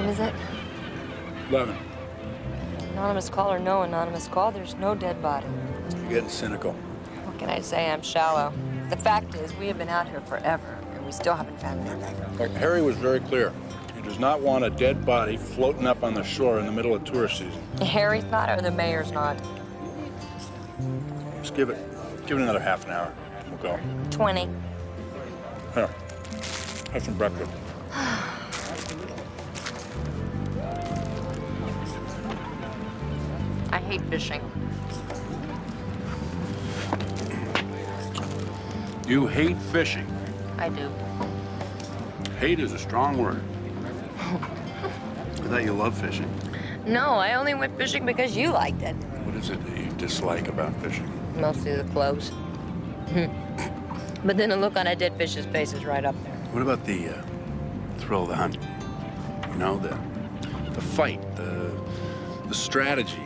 time is it? 11. Anonymous call or no anonymous call, there's no dead body. You're getting cynical. What can I say? I'm shallow. The fact is, we have been out here forever, and we still haven't found anything. Look, Harry was very clear. He does not want a dead body floating up on the shore in the middle of tourist season. Harry's not, or the mayor's not. Just give it another half an hour. We'll go. 20. Here, have some breakfast. I hate fishing. You hate fishing. I do. Hate is a strong word. I thought you love fishing. No, I only went fishing because you liked it. What is it that you dislike about fishing? Mostly the clothes. But then the look on a dead fish's face is right up there. What about the thrill of the hunt? You know, the fight, the strategy,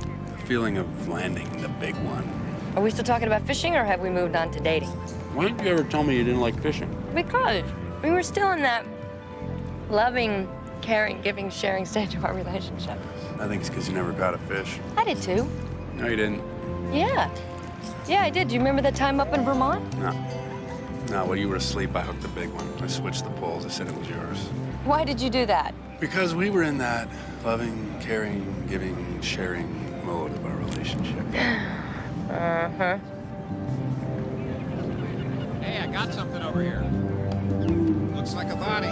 the feeling of landing the big one. Are we still talking about fishing, or have we moved on to dating? Why didn't you ever tell me you didn't like fishing? Because we were still in that loving, caring, giving, sharing stage of our relationship. I think it's because you never caught a fish. I did too. No, you didn't. Yeah. Yeah, I did. Do you remember that time up in Vermont? No. No, while you were asleep, I hooked the big one. I switched the poles. I said it was yours. Why did you do that? Because we were in that loving, caring, giving, sharing mode of our relationship. Uh-huh. Hey, I got something over here. Looks like a body.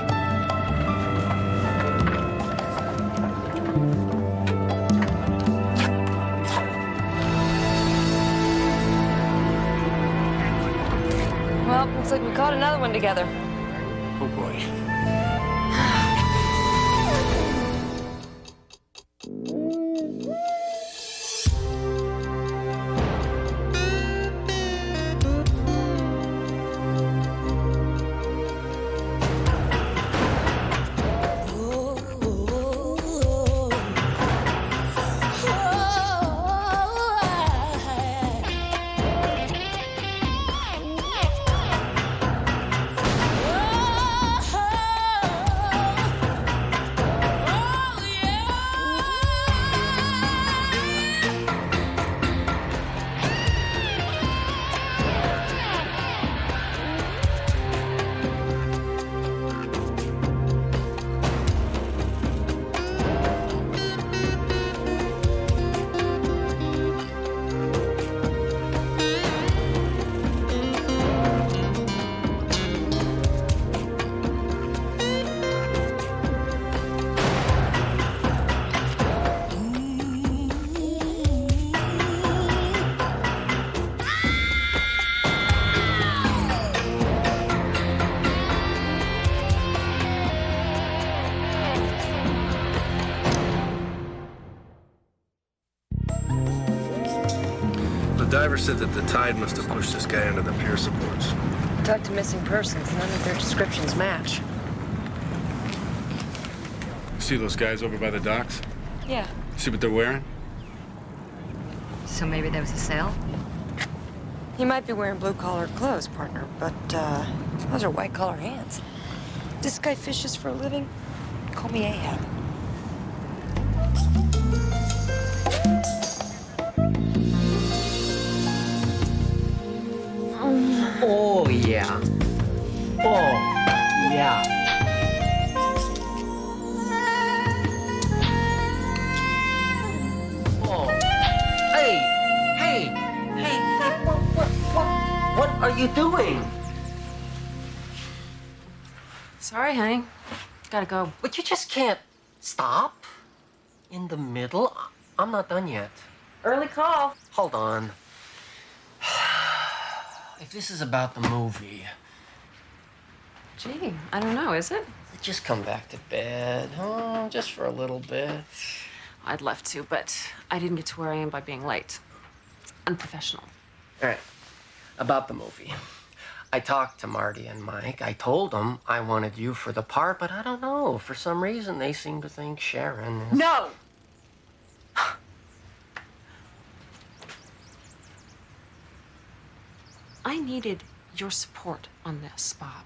Well, looks like we caught another one together. Oh, boy. The diver said that the tide must have pushed this guy under the pier supports. Talked to missing persons. None of their descriptions match. See those guys over by the docks? Yeah. See what they're wearing? So maybe there was a sale? He might be wearing blue-collar clothes, partner, but those are white-collar hands. This guy fishes for a living? Call me Ahab. Oh, yeah. Oh, yeah. Oh. Hey, what are you doing? Sorry, honey. Gotta go. But you just can't stop in the middle. I'm not done yet. Early call. Hold on. If this is about the movie, Gee, I don't know, is it? just come back to bed. Oh, just for a little bit. I'd love to, but I didn't get to where I am by being late. It's unprofessional. All right, about the movie. I talked to Marty and Mike. I told them I wanted you for the part, but I don't know. For some reason, they seem to think Sharon is... No! I needed your support on this, Bob.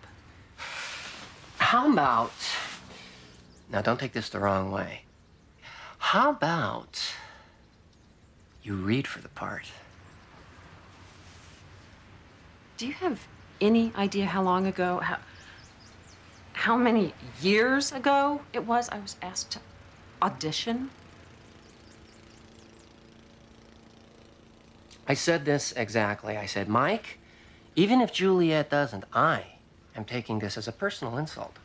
How about Now, don't take this the wrong way. How about you read for the part? Do you have any idea how long ago, how many years ago it was I was asked to audition? I said this exactly. I said, Mike, even if Juliet doesn't, I am taking this as a personal insult.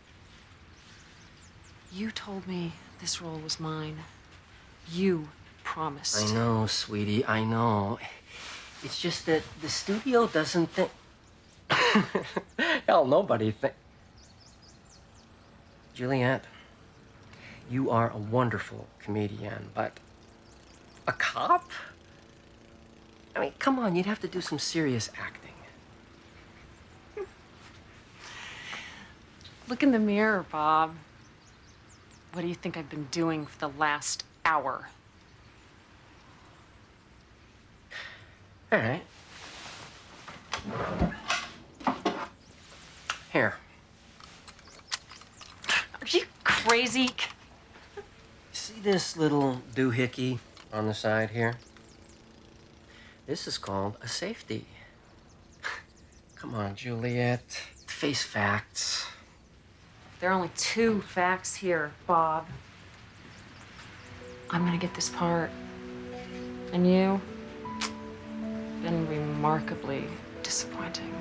You told me this role was mine. You promised. I know, sweetie, I know. It's just that the studio doesn't think... Hell, nobody think... Juliet, you are a wonderful comedian, but a cop? I mean, come on, you'd have to do some serious acting. Look in the mirror, Bob. What do you think I've been doing for the last hour? All right. Here. Are you crazy? See this little doohickey on the side here? This is called a safety. Come on, Juliet. Face facts. There are only 2 facts here, Bob. I'm gonna get this part. And you? Been remarkably disappointing.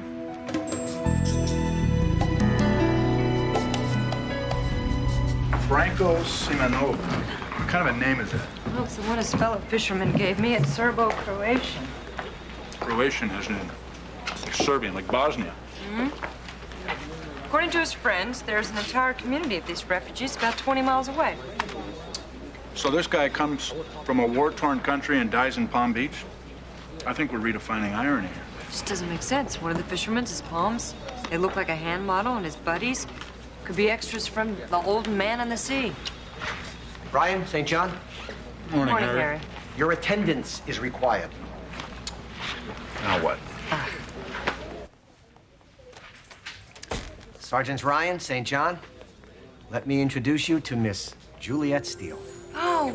Franco Simonov. What kind of a name is that? Well, it's the one his fellow fisherman gave me. It's Serbo-Croatian. Croatian, isn't it? Like Serbian, like Bosnia. According to his friends, there's an entire community of these refugees about 20 miles away. So this guy comes from a war-torn country and dies in Palm Beach? I think we're redefining irony here. Just doesn't make sense. One of the fishermen's his palms. They look like a hand model, and his buddies could be extras from The Old Man on the Sea. Brian, St. John, Morning, Morning, Harry. your attendance is required. Now what? Sergeants Ryan, St. John, let me introduce you to Miss Juliet Steele. Oh,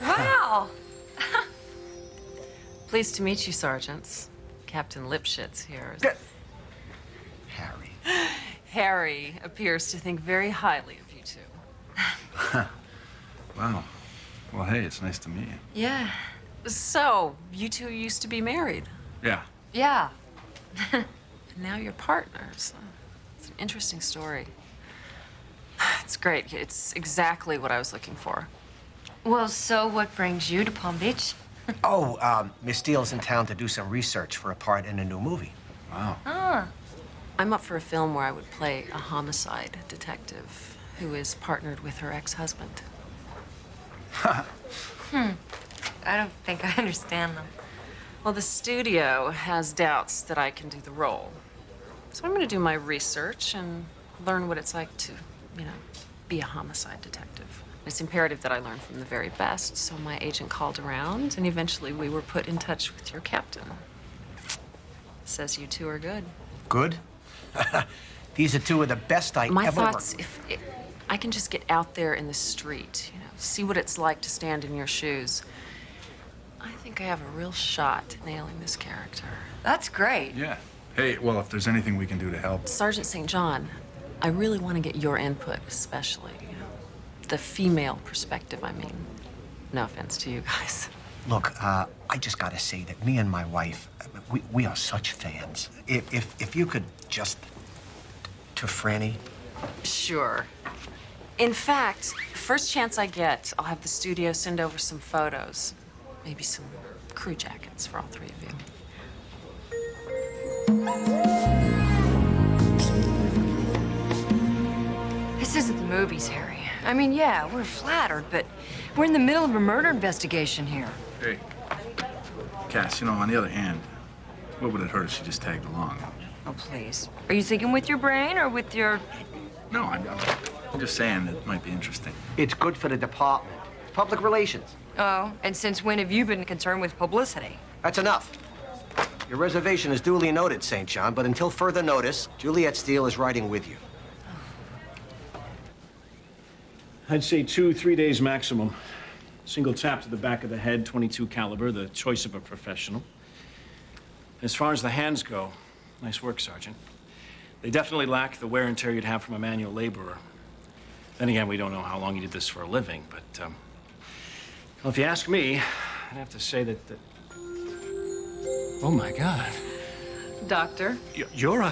wow. Pleased to meet you, Sergeants. Captain Lipschitz here. Harry. Harry appears to think very highly of you two. Wow. Well, hey, it's nice to meet you. Yeah. So, you two used to be married. Yeah. Yeah. And now you're partners. It's an interesting story. It's great. It's exactly what I was looking for. Well, so what brings you to Palm Beach? Miss Steele's in town to do some research for a part in a new movie. Wow. I'm up for a film where I would play a homicide detective who is partnered with her ex-husband. I don't think I understand them. Well, the studio has doubts that I can do the role. So I'm going to do my research and learn what it's like to, be a homicide detective. It's imperative that I learn from the very best, so my agent called around, and eventually we were put in touch with your captain. Says you two are good. Good? These are 2 of the best I My ever thoughts, worked with. if I can just get out there in the street, see what it's like to stand in your shoes, I think I have a real shot at nailing this character. That's great. Yeah. Hey, well, if there's anything we can do to help. Sergeant St. John, I really want to get your input, especially, the female perspective, I mean. No offense to you guys. Look, I just gotta say that me and my wife, we are such fans. If you could just... to Franny. Sure. In fact, first chance I get, I'll have the studio send over some photos. Maybe some crew jackets for all 3 of you. This isn't the movies, Harry. I mean, yeah, we're flattered, but we're in the middle of a murder investigation here. Hey, Cass, on the other hand, what would it hurt if she just tagged along? Oh, please. Are you thinking with your brain or with your... No, I'm just saying it might be interesting. It's good for the department. Public relations. Oh, and since when have you been concerned with publicity? That's enough. Your reservation is duly noted, St. John, but until further notice, Juliet Steele is riding with you. I'd say 2-3 days maximum. Single tap to the back of the head, .22 caliber, the choice of a professional. As far as the hands go, nice work, Sergeant. They definitely lack the wear and tear you'd have from a manual laborer. Then again, we don't know how long you did this for a living, but, well, if you ask me, I'd have to say that. Oh, my God. Doctor? You're.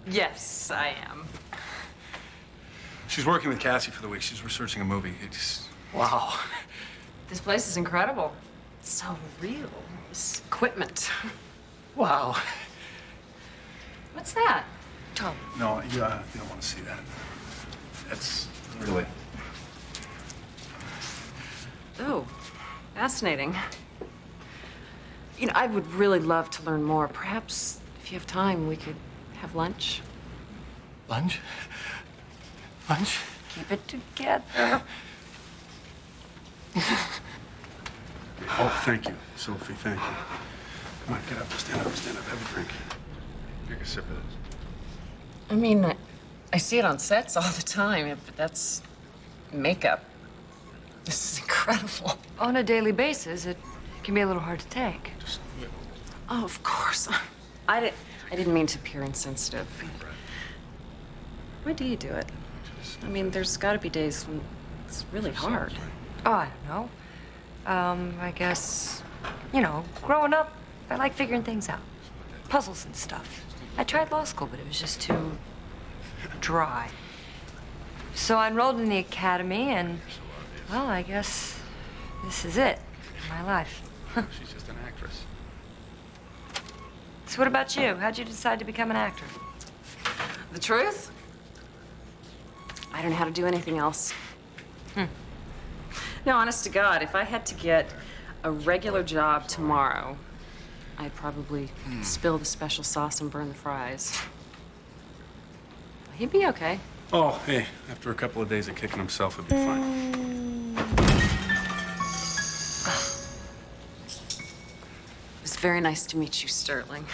Yes, I am. She's working with Cassy for the week. She's researching a movie. It's... Wow. This place is incredible. It's so real. This equipment. Wow. What's that? Tom. No, you don't want to see that. That's really... Oh, fascinating. You know, I would really love to learn more. Perhaps, if you have time, we could have lunch. Lunch? Lunch? Keep it together. Oh, thank you, Sophie, thank you. Come on, get up, stand up, have a drink. Take a sip of this. I mean, I see it on sets all the time, but that's makeup. This is incredible. On a daily basis, it can be a little hard to take. Oh, of course. I didn't mean to appear insensitive. Why do you do it? I mean, there's got to be days when it's really hard. Oh, I don't know. I guess, you know, growing up, I like figuring things out. Puzzles and stuff. I tried law school, but it was just too dry. So I enrolled in the academy, and, well, I guess this is it in my life. She's just an actress. So what about you? How'd you decide to become an actor? The truth? I don't know how to do anything else. No, honest to God, if I had to get a regular job tomorrow, I'd probably spill the special sauce and burn the fries. He'd be okay. Oh, hey, after a couple of days of kicking himself, it'd be fine. It was very nice to meet you, Sterling.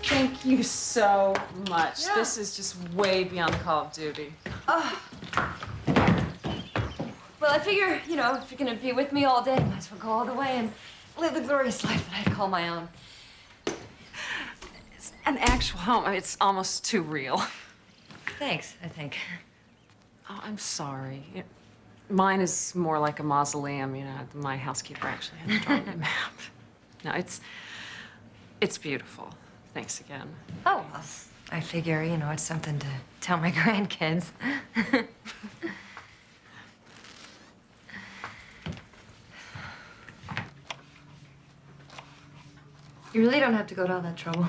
Thank you so much. Yeah. This is just way beyond Call of Duty. Well, I figure, you know, if you're gonna be with me all day, might as well go all the way and live the glorious life that I call my own. It's an actual home. I mean, it's almost too real. Thanks, I think. Oh, I'm sorry. Mine is more like a mausoleum, you know. My housekeeper actually had to draw me a map. No, it's beautiful. Thanks again. Oh, well, I figure, you know, it's something to tell my grandkids. You really don't have to go to all that trouble.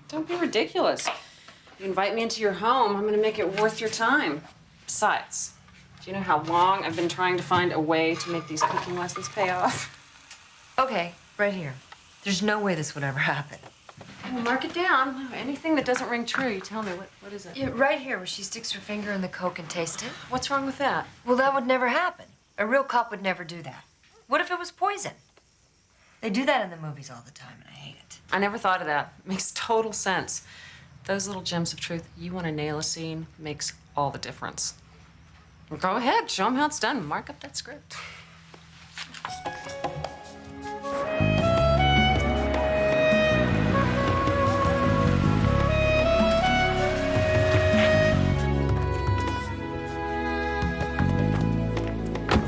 Don't be ridiculous. You invite me into your home, I'm gonna make it worth your time. Besides, do you know how long I've been trying to find a way to make these cooking lessons pay off? Okay, right here. There's no way this would ever happen. Well, mark it down. Anything that doesn't ring true, you tell me. What is it? Yeah, right here, where she sticks her finger in the Coke and tastes it. What's wrong with that? Well, that would never happen. A real cop would never do that. What if it was poison? They do that in the movies all the time, and I hate it. I never thought of that. Makes total sense. Those little gems of truth, you want to nail a scene, makes all the difference. Well, go ahead, show them how it's done. Mark up that script.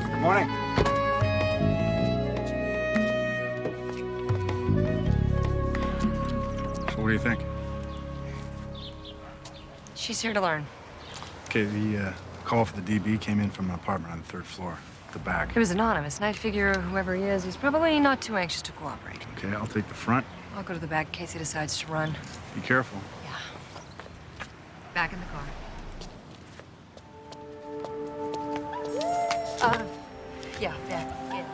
Good morning. So what do you think? She's here to learn. Okay, the call for the DB came in from an apartment on the 3rd floor, at the back. It was anonymous, and I figure whoever he is, he's probably not too anxious to cooperate. Okay, I'll take the front. I'll go to the back in case he decides to run. Be careful. Yeah. Back in the car. Yeah, back. Yeah.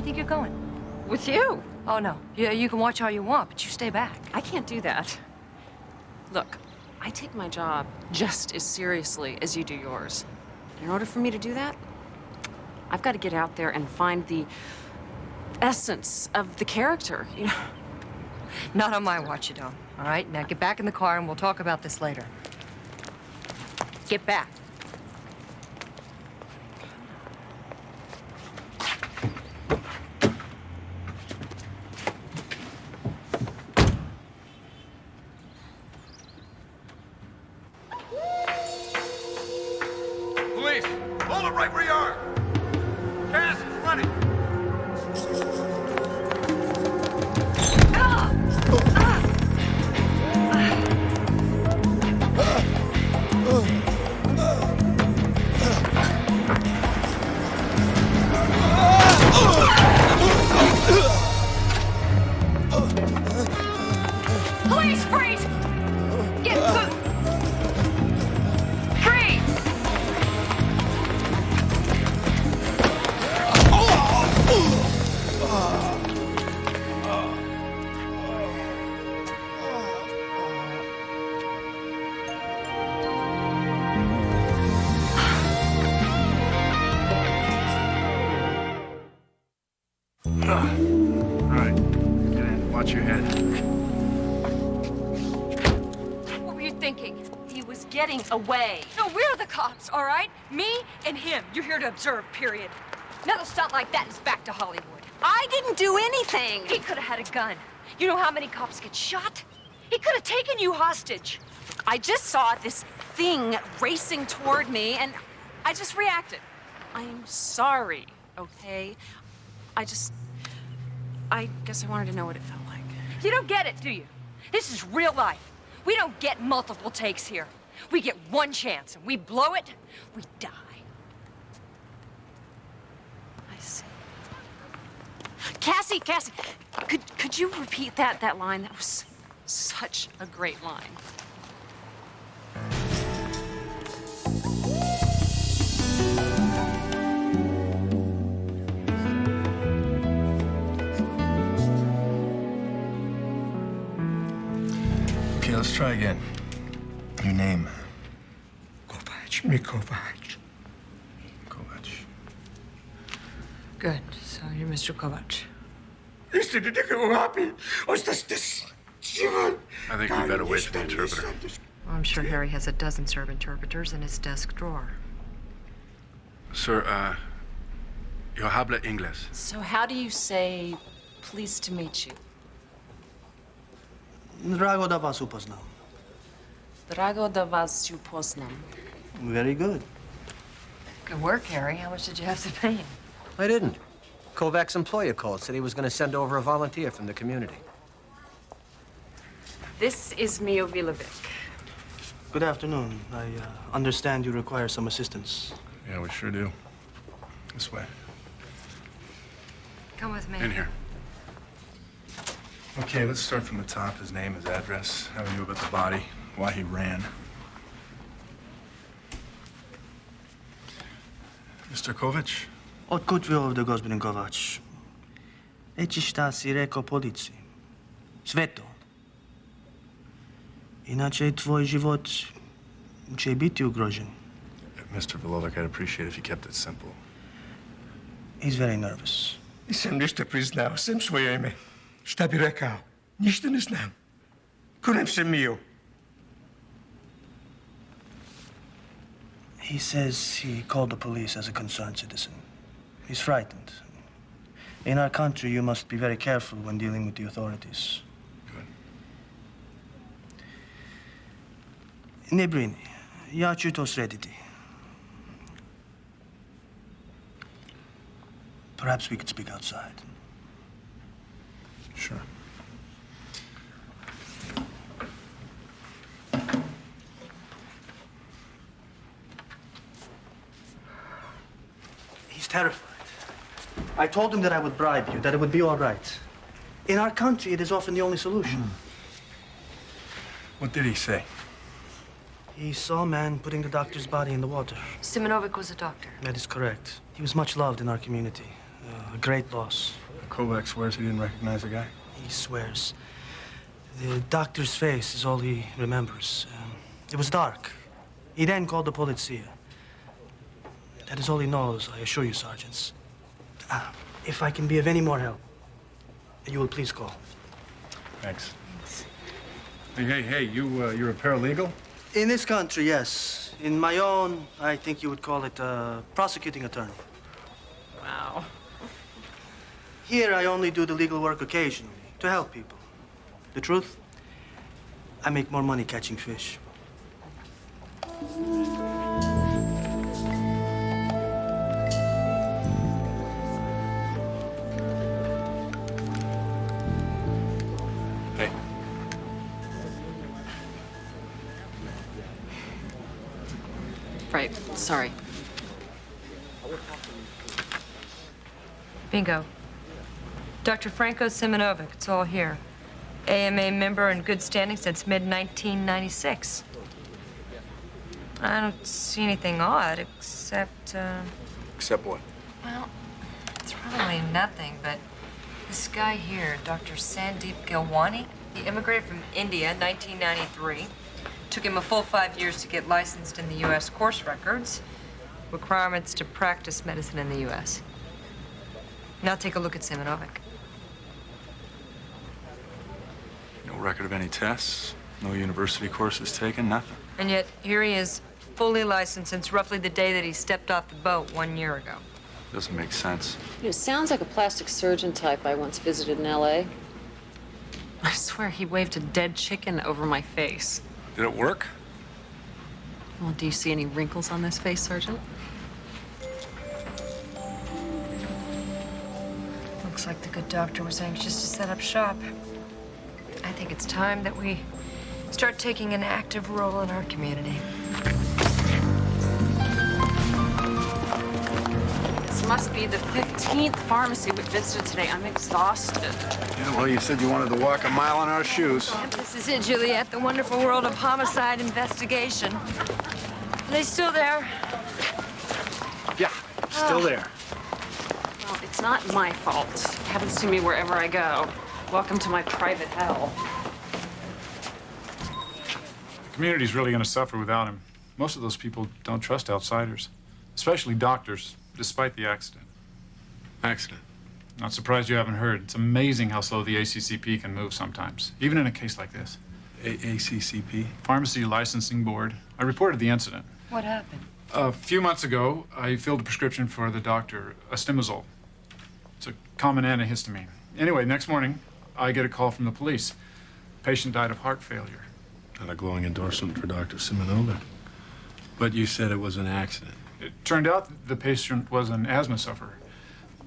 do you think you're going? With you. Oh, no. You can watch all you want, but you stay back. I can't do that. Look, I take my job just as seriously as you do yours. In order for me to do that, I've got to get out there and find the essence of the character, you know? Not on my watch, you don't. All right? Now get back in the car and we'll talk about this later. Get back. Police, hold it right where you are. Cass, running. Police, freeze! Freeze! All right, get in. Watch your head. What were you thinking? He was getting away. No, we're the cops, all right? Me and him. You're here to observe, period. Another stunt like that is back to Hollywood. I didn't do anything. He could have had a gun. You know how many cops get shot? He could have taken you hostage. I just saw this thing racing toward me, and I just reacted. I'm sorry, okay? I guess I wanted to know what it felt like. You don't get it, do you? This is real life. We don't get multiple takes here. We get one chance, and we blow it, we die. I see. Cassy, could you repeat that line? That was such a great line. Okay, let's try again. Your name? Kovac, me Kovac. Kovac. Good. So you're Mr. Kovac. I think we better wait for the interpreter. Well, I'm sure Harry has a dozen serve interpreters in his desk drawer. Sir, yo habla inglés. So how do you say, pleased to meet you? Drago da was upoznał. Drago da was upoznam. Very good. Good work, Harry. How much did you have to pay him? I didn't. Kovac's employer called, said he was going to send over a volunteer from the community. This is Mio Vilovic. Good afternoon. I understand you require some assistance. Yeah, we sure do. This way. Come with me. In here. Okay, let's start from the top. His name, his address, how he knew about the body, why he ran. Mr. Kovac? Odkud vy ovde, gospodin Kovač? Reći šta si rekao policiji. Sve to. Inače, tvoj život će biti ugrožen. Mr. Vilovic, I'd appreciate if you kept it simple. He's very nervous. Nisam ništa priznao, sem svoje ime. Šta bi rekao? Ništa ne znam. Kunem se Mio. He says he called the police as a concerned citizen. He's frightened. In our country, you must be very careful when dealing with the authorities. Good. Ne brini, ja ću to srediti. Perhaps we could speak outside. Sure. He's terrified. I told him that I would bribe you, that it would be all right. In our country, it is often the only solution. What did he say? He saw a man putting the doctor's body in the water. Simonovic was a doctor. That is correct. He was much loved in our community. A great loss. Kovac swears he didn't recognize the guy. He swears. The doctor's face is all he remembers. It was dark. He then called the polizia. That is all he knows, I assure you, sergeants. If I can be of any more help, you will please call. Thanks. Hey, you're a paralegal? In this country, yes. In my own, I think you would call it a prosecuting attorney. Wow. Here, I only do the legal work occasionally, to help people. The truth? I make more money catching fish. Hey. Right, sorry. Bingo. Dr. Franco Simonovic, it's all here. AMA member in good standing since mid-1996. I don't see anything odd, except, Except what? well, it's probably nothing, but this guy here, Dr. Sandeep Gilwani, he immigrated from India in 1993. Took him a full 5 years to get licensed in the U.S. course records. Requirements to practice medicine in the U.S. Now take a look at Simonovic. No record of any tests, no university courses taken, nothing. And yet, here he is, fully licensed since roughly the day that he stepped off the boat 1 year ago. Doesn't make sense. It sounds like a plastic surgeon type I once visited in L.A. I swear he waved a dead chicken over my face. Did it work? Well, do you see any wrinkles on this face, Sergeant? Looks like the good doctor was anxious to set up shop. I think it's time that we start taking an active role in our community. This must be the 15th pharmacy we visited today. I'm exhausted. Yeah, well, you said you wanted to walk a mile in our shoes. This is it, Juliet, the wonderful world of homicide investigation. Are they still there? Yeah, still there. Well, it's not my fault. It happens to me wherever I go. Welcome to my private hell. The community's really going to suffer without him. Most of those people don't trust outsiders, especially doctors, despite the accident. Accident? Not surprised you haven't heard. It's amazing how slow the ACCP can move sometimes, even in a case like this. ACCP? Pharmacy Licensing Board. I reported the incident. What happened? A few months ago, I filled a prescription for the doctor, Astimazole. It's a common antihistamine. Anyway, next morning, I get a call from the police. Patient died of heart failure. Not a glowing endorsement for Dr. Simonovic. But you said it was an accident. It turned out the patient was an asthma sufferer.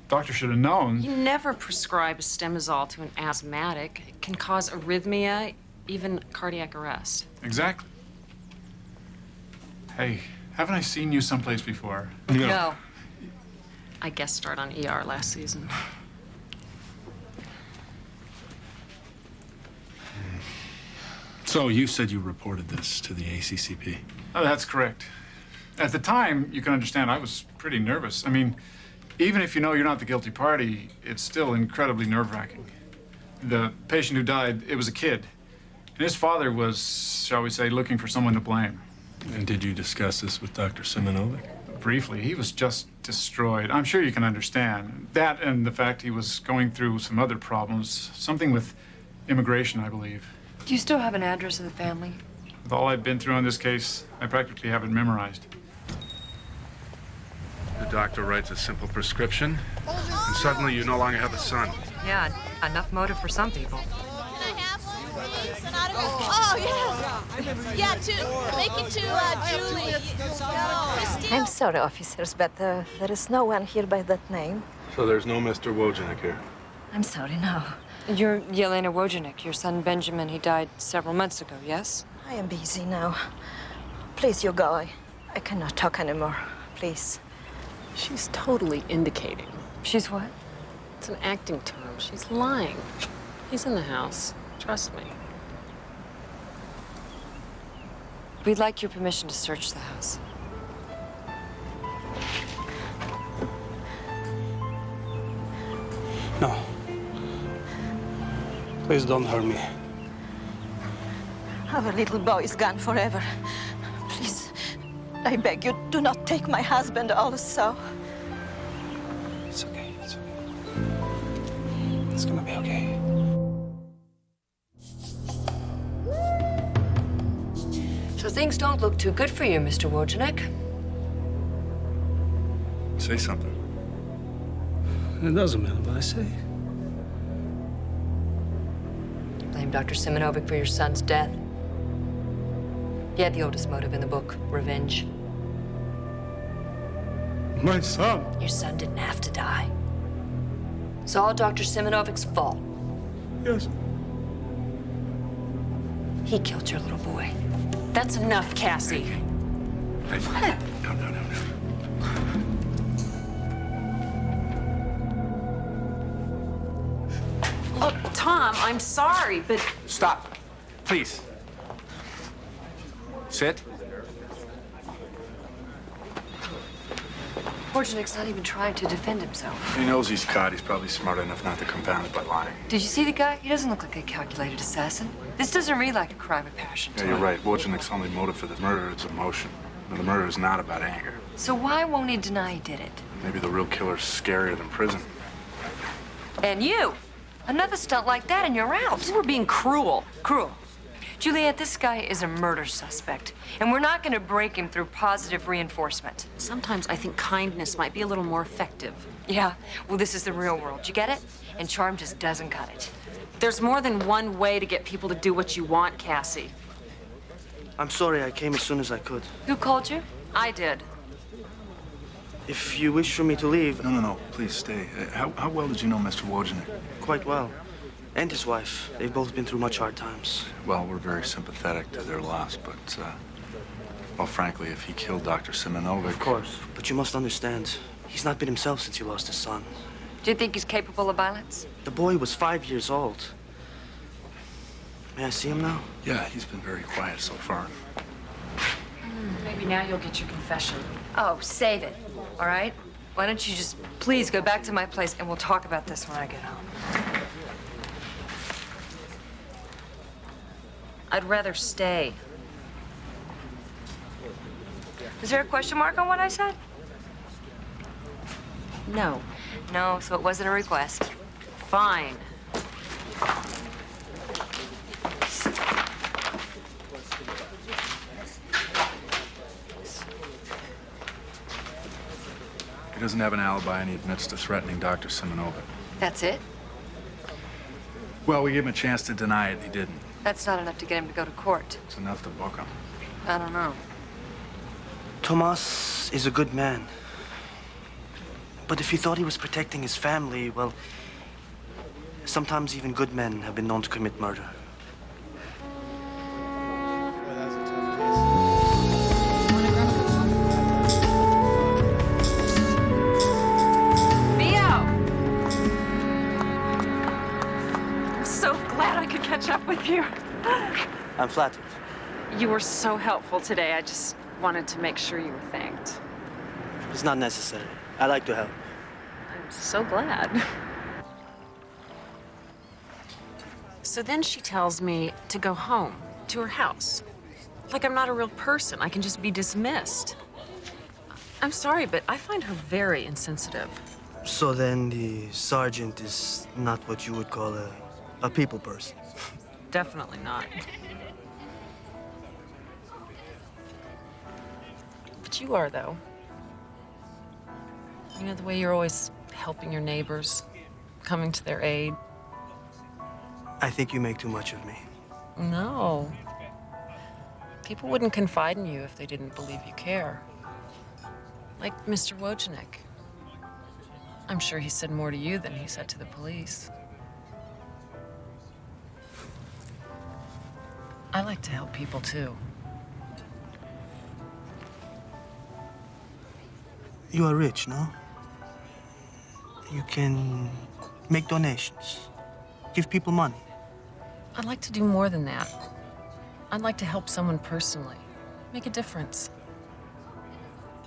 Doctor should have known. You never prescribe Astimazole to an asthmatic. It can cause arrhythmia, even cardiac arrest. Exactly. Hey, haven't I seen you someplace before? No. I guest starred on ER last season. So you said you reported this to the ACCP? Oh, that's correct. At the time, you can understand, I was pretty nervous. I mean, even if you know you're not the guilty party, it's still incredibly nerve-wracking. The patient who died, it was a kid. And his father was, shall we say, looking for someone to blame. And did you discuss this with Dr. Simonovic? Briefly, he was just destroyed. I'm sure you can understand. That and the fact he was going through some other problems, something with immigration, I believe. Do you still have an address of the family? With all I've been through on this case, I practically have it memorized. The doctor writes a simple prescription, and suddenly you no longer have a son. Yeah, enough motive for some people. Can I have one, please? An autograph? Oh, yeah. Yeah, make it to Julie. Christine. I'm sorry, officers, but there is no one here by that name. So there's no Mr. Wojciech here? I'm sorry, no. You're Yelena Wojciech. Your son Benjamin, he died several months ago, yes? I am busy now. Please, you go. I cannot talk anymore. Please. She's totally indicating. She's what? It's an acting term. She's lying. He's in the house. Trust me. We'd like your permission to search the house. Please don't hurt me. Our little boy is gone forever. Please, I beg you, do not take my husband also. It's okay. It's okay. It's gonna be okay. So things don't look too good for you, Mr. Wojciech. Say something. It doesn't matter what I say. Blame Dr. Simonovic for your son's death. He had the oldest motive in the book, revenge. My son. Your son didn't have to die. It's all Dr. Simonovic's fault. Yes. He killed your little boy. That's enough, Cassy. Hey. No. Look, Tom, I'm sorry, but... Stop. Please. Sit. Wojciech's not even trying to defend himself. He knows he's caught. He's probably smart enough not to compound it by lying. Did you see the guy? He doesn't look like a calculated assassin. This doesn't read like a crime of passion to Yeah, you're me. right. Wojciech's only motive for the murder is emotion. And the murder is not about anger. So why won't he deny he did it? Maybe the real killer's scarier than prison. And you! Another stunt like that and you're out. You were being cruel. Cruel. Juliet, this guy is a murder suspect, and we're not going to break him through positive reinforcement. Sometimes I think kindness might be a little more effective. Yeah, well, this is the real world. You get it? And charm just doesn't cut it. There's more than one way to get people to do what you want, Cassy. I'm sorry I came as soon as I could. Who called you? I did. If you wish for me to leave... No. Please stay. How well did you know Mr. Wojciech? Quite well. And his wife. They've both been through much hard times. Well, we're very sympathetic to their loss, but, well, frankly, if he killed Dr. Simonovic... Of course. But you must understand, he's not been himself since he lost his son. Do you think he's capable of violence? The boy was 5 years old. May I see him now? Yeah, he's been very quiet so far. Maybe now you'll get your confession. Oh, save it, all right? Why don't you just please go back to my place and we'll talk about this when I get home. I'd rather stay. Is there a question mark on what I said? No. No, so it wasn't a request. Fine. He doesn't have an alibi and he admits to threatening Dr. Simonovic. That's it? Well, we gave him a chance to deny it, and he didn't. That's not enough to get him to go to court. It's enough to book him. I don't know. Tomas is a good man. But if he thought he was protecting his family, well, sometimes even good men have been known to commit murder. Catch up with you. I'm flattered. You were so helpful today. I just wanted to make sure you were thanked. It's not necessary. I like to help. I'm so glad. So then she tells me to go home, to her house. Like I'm not a real person. I can just be dismissed. I'm sorry, but I find her very insensitive. So then the sergeant is not what you would call a people person? Definitely not. But you are, though. You know, the way you're always helping your neighbors, coming to their aid. I think you make too much of me. No. People wouldn't confide in you if they didn't believe you care. Like Mr. Wojciech. I'm sure he said more to you than he said to the police. I like to help people, too. You are rich, no? You can make donations, give people money. I'd like to do more than that. I'd like to help someone personally, make a difference.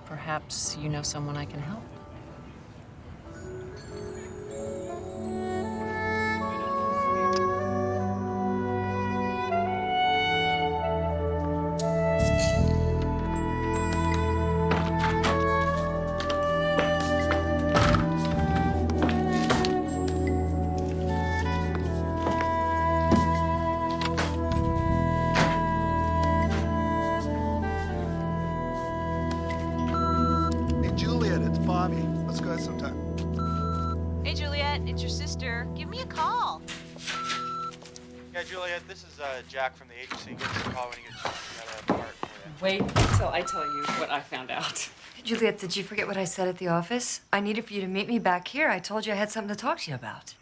Perhaps you know someone I can help. Let's go out sometime. Hey, Juliet, it's your sister. Give me a call. Yeah, Juliet, this is Jack from the agency. Give us a call when you get a part for you. Wait until I tell you what I found out. Juliet, did you forget what I said at the office? I needed for you to meet me back here. I told you I had something to talk to you about.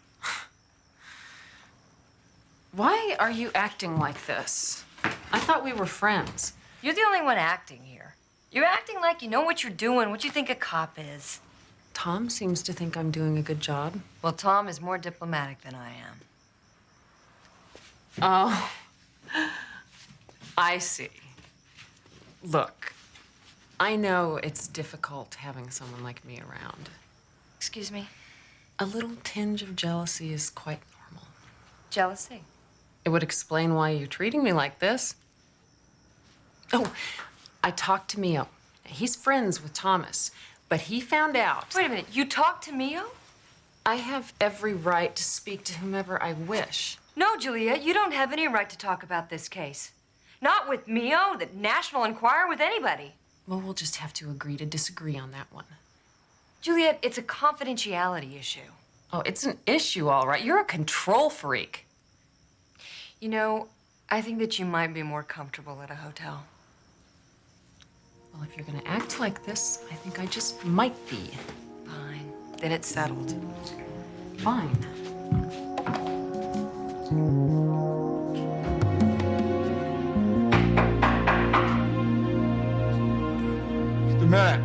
Why are you acting like this? I thought we were friends. You're the only one acting here. You're acting like you know what you're doing, what you think a cop is. Tom seems to think I'm doing a good job. Well, Tom is more diplomatic than I am. Oh, I see. Look, I know it's difficult having someone like me around. Excuse me? A little tinge of jealousy is quite normal. Jealousy? It would explain why you're treating me like this. Oh, I talked to Mio. He's friends with Thomas, but he found out. Wait a minute, you talked to Mio? I have every right to speak to whomever I wish. No, Juliet, you don't have any right to talk about this case. Not with Mio, the National Enquirer, with anybody. Well, we'll just have to agree to disagree on that one. Juliet, it's a confidentiality issue. Oh, it's an issue, all right. You're a control freak. You know, I think that you might be more comfortable at a hotel. Well, if you're gonna act like this, I think I just might be. Fine. Then it's settled. Fine. Just a minute.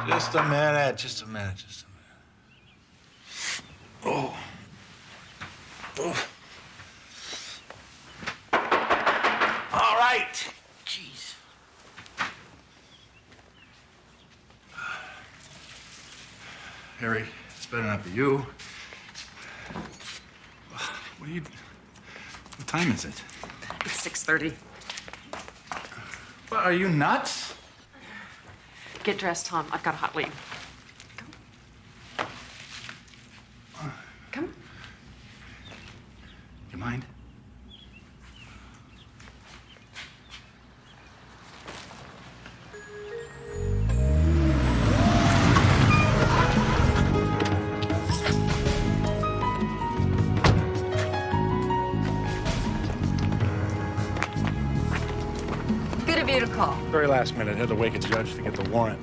Just a minute, just a minute, just a minute. Oh. Oh. All right. Jeez. Harry, it's better not be you. What are you... What time is it? It's 6:30. What, are you nuts? Get dressed, Tom. I've got a hot lead. Come. You mind? Good of you to call. Very last minute. Had to wake a judge to get the warrant.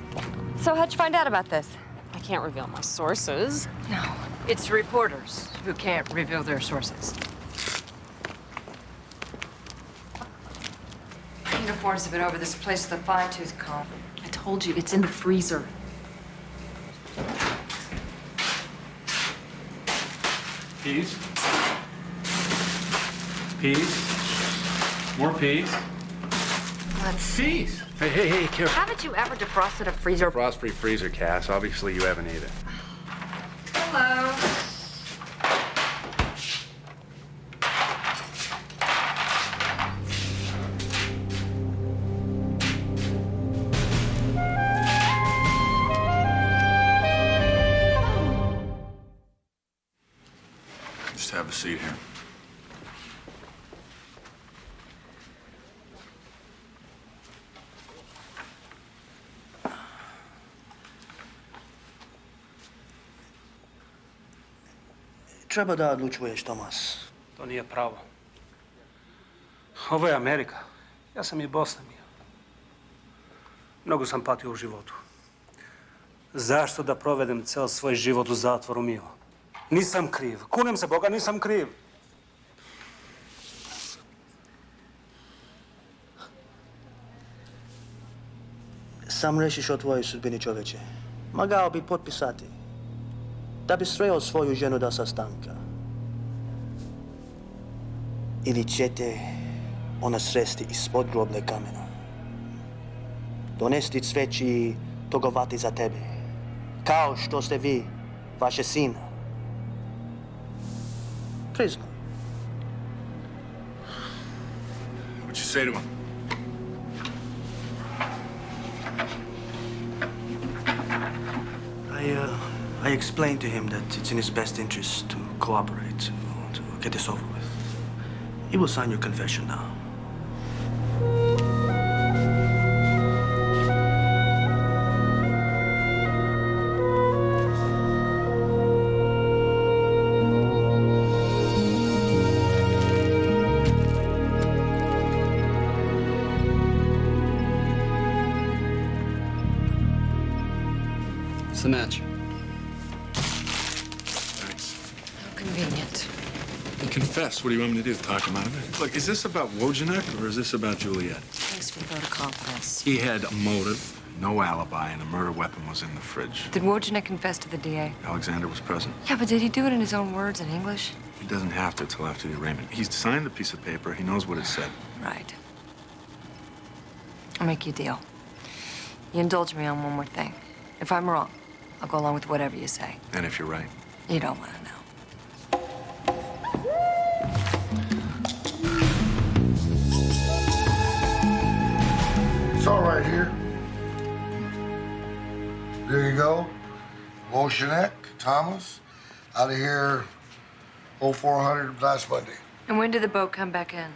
So how'd you find out about this? I can't reveal my sources. No, it's reporters who can't reveal their sources. Uniforms have been over this place with a fine-tooth comb. I told you, it's in the freezer. Peas. Peas. More peas. Let's Peas. Hey, careful. Haven't you ever defrosted a freezer? Frost-free freezer, Cass. Obviously, you haven't either. Hello. Just have a seat here. Treba da odlučuješ, Tomas. To nije pravo. Ovo je Amerika. Ja sam i Bosna bio. Mnogo sam patio u životu. Zašto da provedem ceo svoj život u zatvoru, Mio? Nisam kriv. Kunem se Boga, nisam kriv. Sam rešiš o tvojoj sudbini, čoveče. Mogao bi potpisati. Da bi sreo svoju ženu da sastanka. Ili će te ona sresti ispod groblje kamena. Donesti cveći i togovati za tebe. Kao što ste vi, vaše sina. Priznaj. What'd you say to him? I explained to him that it's in his best interest to cooperate, to get this over with. He will sign your confession now. the match? Thanks. How convenient. Well, confess. What do you want me to do? Talk him out of it? Look, is this about Wojciech or is this about Juliet? Thanks for the vote of confidence. He had a motive, no alibi, and a murder weapon was in the fridge. Did Wojciech confess to the DA? Alexander was present. Yeah, but did he do it in his own words in English? He doesn't have to till after the arraignment. He's signed the piece of paper. He knows what it said. Right. I'll make you a deal. You indulge me on one more thing. If I'm wrong, I'll go along with whatever you say. And if you're right? You don't want to know. It's all right here. There you go. Wojciech, Thomas, out of here 0400 last Monday. And when did the boat come back in?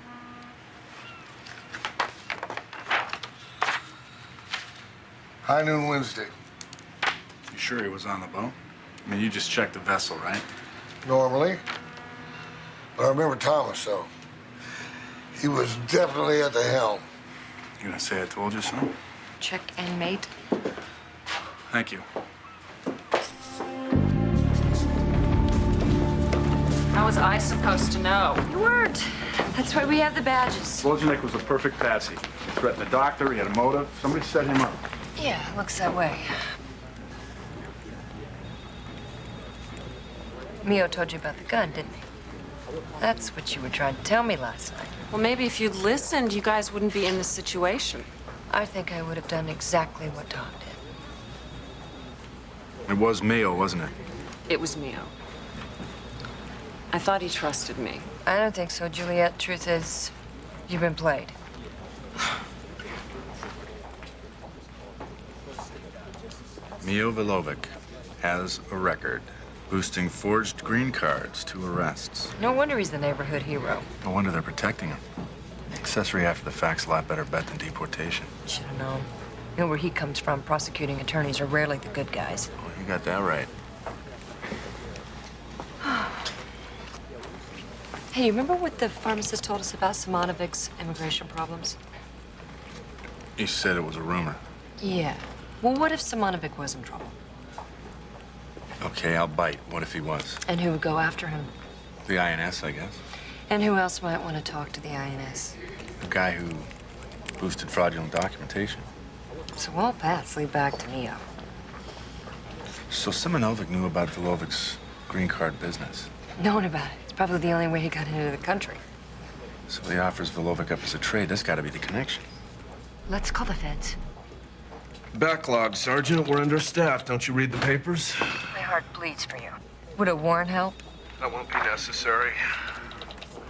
High noon Wednesday. You sure he was on the boat? I mean, you just checked the vessel, right? Normally. But I remember Thomas, though. He was definitely at the helm. You gonna say I told you so? Check and mate. Thank you. How was I supposed to know? You weren't. That's why we have the badges. Wojciech was a perfect patsy. He threatened the doctor. He had a motive. Somebody set him up. Yeah, looks that way. Mio told you about the gun, didn't he? That's what you were trying to tell me last night. Well, maybe if you'd listened, you guys wouldn't be in this situation. I think I would have done exactly what Tom did. It was Mayo, wasn't it? It was Mio. I thought he trusted me. I don't think so, Juliet. Truth is, you've been played. Mio Vilovic has a record boosting forged green cards to arrests. No wonder he's the neighborhood hero. No wonder they're protecting him. Accessory after the fact's a lot better bet than deportation. Should have known. You know where he comes from, prosecuting attorneys are rarely the good guys. Well, you got that right. Hey, you remember what the pharmacist told us about Simonovic's immigration problems? He said it was a rumor. Yeah. Well, what if Simonovic was in trouble? Okay, I'll bite. What if he was? And who would go after him? The INS, I guess. And who else might want to talk to the INS? The guy who boosted fraudulent documentation. So all paths lead back to Mio. So Simonovic knew about Vilovic's green card business. Knowing about it. It's probably the only way he got into the country. So he offers Vilovic up as a trade. That's got to be the connection. Let's call the feds. Backlog, Sergeant. We're understaffed. Don't you read the papers? My heart bleeds for you. Would a warrant help? That won't be necessary.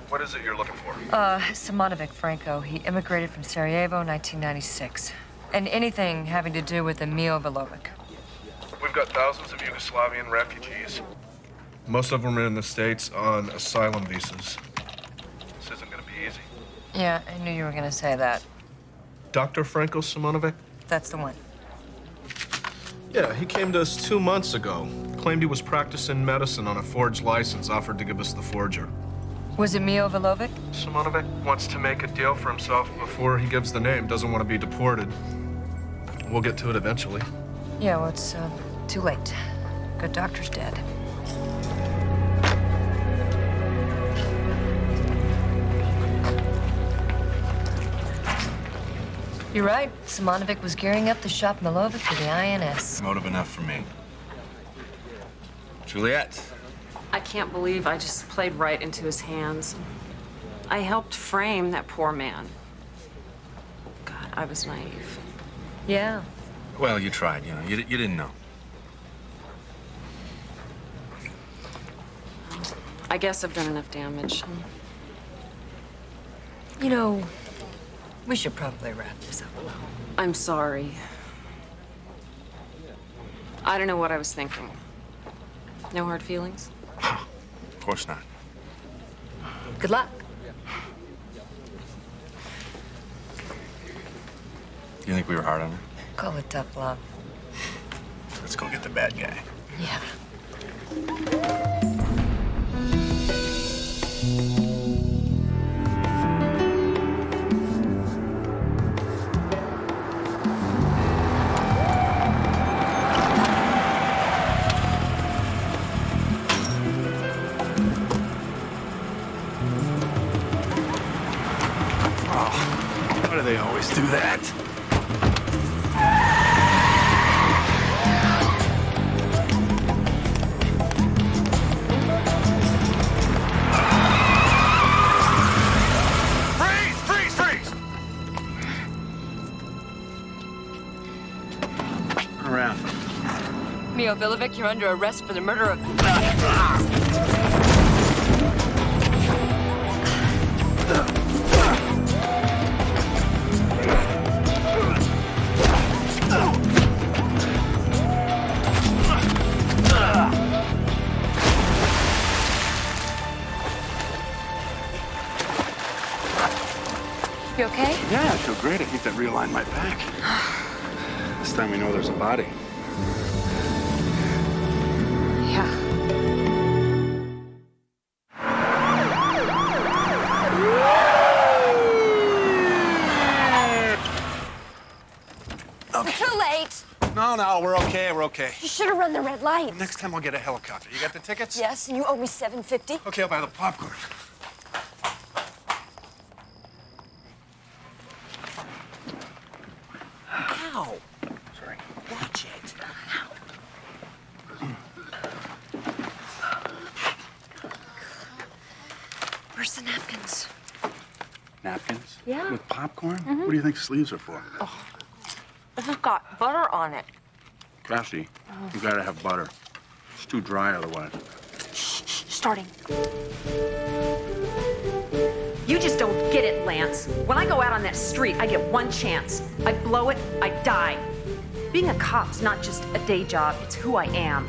What is it you're looking for? Simonovic Franco. He immigrated from Sarajevo, 1996. And anything having to do with the Mio Vilovic. We've got thousands of Yugoslavian refugees. Most of them are in the States on asylum visas. This isn't going to be easy. Yeah, I knew you were going to say that. Dr. Franco Simonovic? That's the one. Yeah, he came to us 2 months ago. Claimed he was practicing medicine on a forged license, offered to give us the forger. Was it Mio Vilovic? Simonovic wants to make a deal for himself before he gives the name. Doesn't want to be deported. We'll get to it eventually. Yeah, well, it's too late. Good doctor's dead. You're right. Simonovic was gearing up to shop Milovic for the INS. Motive enough for me. Juliet. I can't believe I just played right into his hands. I helped frame that poor man. God, I was naive. Yeah. Well, you tried, you know. You didn't know. I guess I've done enough damage. You know, we should probably wrap this up. I'm sorry. I don't know what I was thinking. No hard feelings? Of course not. Good luck. You think we were hard on her? Call it tough love. Let's go get the bad guy. Yeah. around. Mio Vilovic, you're under arrest for the murder of... You okay? Yeah, I feel great. I think that realigned my back. This time we know there's a body. Yeah. Okay. Too late. No, we're okay. We're okay. You should have run the red light. Next time I'll get a helicopter. You got the tickets? Yes, and you owe me $7.50. Okay, I'll buy the popcorn. Ow! Sorry. Watch it. Where's the napkins? Napkins? Yeah. With popcorn? What do you think sleeves are for? This has got butter on it. Cassy, you gotta have butter. It's too dry otherwise. Starting. You just don't get it, Lance. When I go out on that street, I get one chance. I blow it, I die. Being a cop's not just a day job, it's who I am.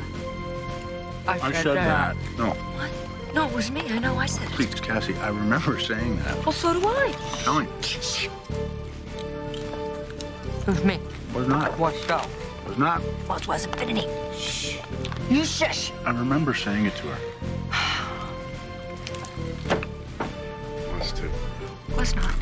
I said that. No. What? No, it was me. I know I said it. Please, Cassie, I remember saying that. Well, so do I. I'm telling you. It was me. Was not. What so? Was not. Well, it was infinity. Shh. You shush. I remember saying it to her. Was too. Was not.